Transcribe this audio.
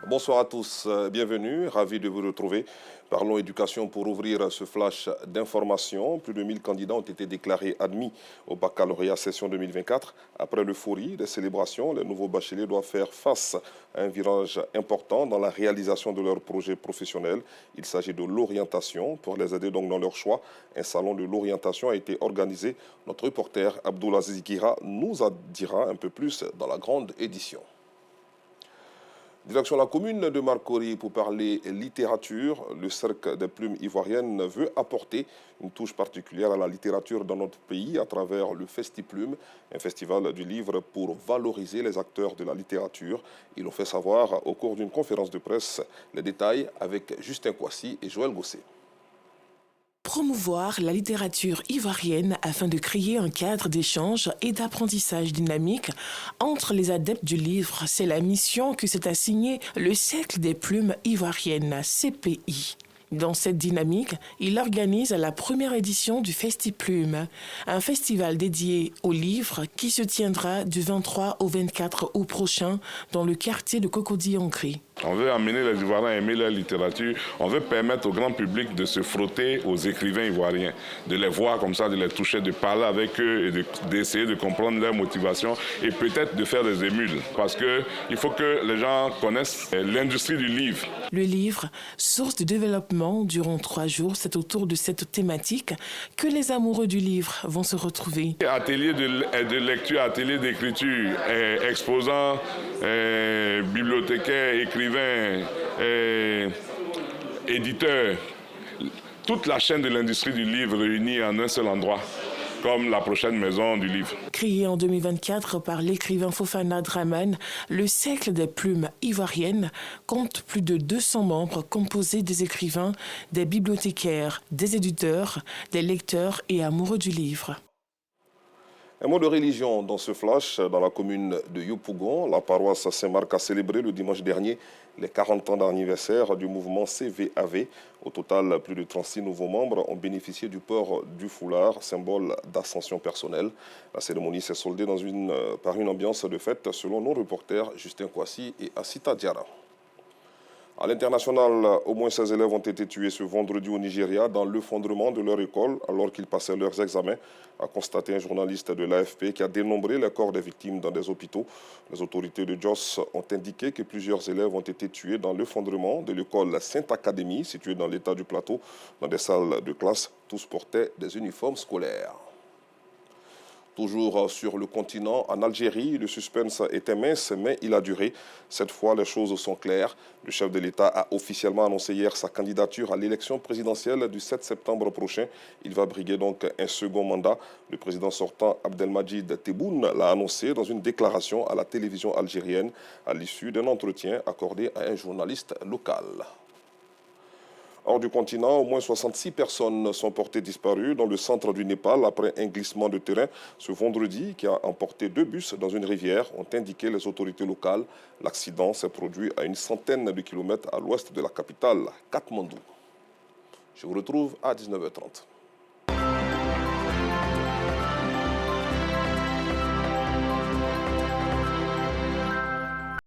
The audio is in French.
Bonsoir à tous, bienvenue, ravi de vous retrouver. Parlons éducation pour ouvrir ce flash d'information. Plus de 1000 candidats ont été déclarés admis au baccalauréat session 2024. Après l'euphorie des célébrations, les nouveaux bacheliers doivent faire face à un virage important dans la réalisation de leurs projets professionnels. Il s'agit de l'orientation. Pour les aider donc dans leur choix, un salon de l'orientation a été organisé. Notre reporter Abdoulaziz Guira nous en dira un peu plus dans la grande édition. Direction la commune de Marcory pour parler littérature. Le Cercle des plumes ivoiriennes veut apporter une touche particulière à la littérature dans notre pays à travers le Festiplume, un festival du livre pour valoriser les acteurs de la littérature. Ils l'ont fait savoir au cours d'une conférence de presse. Les détails avec Justin Kouassi et Joël Gosset. Promouvoir la littérature ivoirienne afin de créer un cadre d'échange et d'apprentissage dynamique entre les adeptes du livre, c'est la mission que s'est assignée le Cercle des plumes ivoiriennes, CPI. Dans cette dynamique, il organise la première édition du Festiplume, un festival dédié aux livres qui se tiendra du 23 au 24 août prochain dans le quartier de Cocody-en-Gris. On veut amener les Ivoiriens à aimer leur littérature. On veut permettre au grand public de se frotter aux écrivains ivoiriens, de les voir comme ça, de les toucher, de parler avec eux et d'essayer de comprendre leur motivation et peut-être de faire des émules. Parce qu'il faut que les gens connaissent l'industrie du livre. Le livre, source de développement durant 3 jours, c'est autour de cette thématique que les amoureux du livre vont se retrouver. Atelier de lecture, atelier d'écriture, exposants, bibliothécaires, écrivains, éditeurs, toute la chaîne de l'industrie du livre réunie en un seul endroit, comme la prochaine maison du livre. Créé en 2024 par l'écrivain Fofana Draman, le Cercle des plumes ivoiriennes compte plus de 200 membres composés des écrivains, des bibliothécaires, des éditeurs, des lecteurs et amoureux du livre. Un mot de religion dans ce flash, dans la commune de Yopougon, la paroisse Saint-Marc a célébré le dimanche dernier les 40 ans d'anniversaire du mouvement CVAV. Au total, plus de 36 nouveaux membres ont bénéficié du port du foulard, symbole d'ascension personnelle. La cérémonie s'est soldée par une ambiance de fête, selon nos reporters Justin Kouassi et Asita Diara. À l'international, au moins 16 élèves ont été tués ce vendredi au Nigeria dans l'effondrement de leur école alors qu'ils passaient leurs examens, a constaté un journaliste de l'AFP qui a dénombré les corps des victimes dans des hôpitaux. Les autorités de Jos ont indiqué que plusieurs élèves ont été tués dans l'effondrement de l'école Sainte Académie, située dans l'état du Plateau, dans des salles de classe. Tous portaient des uniformes scolaires. Toujours sur le continent, en Algérie, le suspense était mince, mais il a duré. Cette fois, les choses sont claires. Le chef de l'État a officiellement annoncé hier sa candidature à l'élection présidentielle du 7 septembre prochain. Il va briguer donc un second mandat. Le président sortant, Abdelmadjid Tebboune, l'a annoncé dans une déclaration à la télévision algérienne à l'issue d'un entretien accordé à un journaliste local. Hors du continent, au moins 66 personnes sont portées disparues dans le centre du Népal après un glissement de terrain ce vendredi qui a emporté 2 bus dans une rivière, ont indiqué les autorités locales. L'accident s'est produit à une centaine de kilomètres à l'ouest de la capitale, Katmandou. Je vous retrouve à 19h30.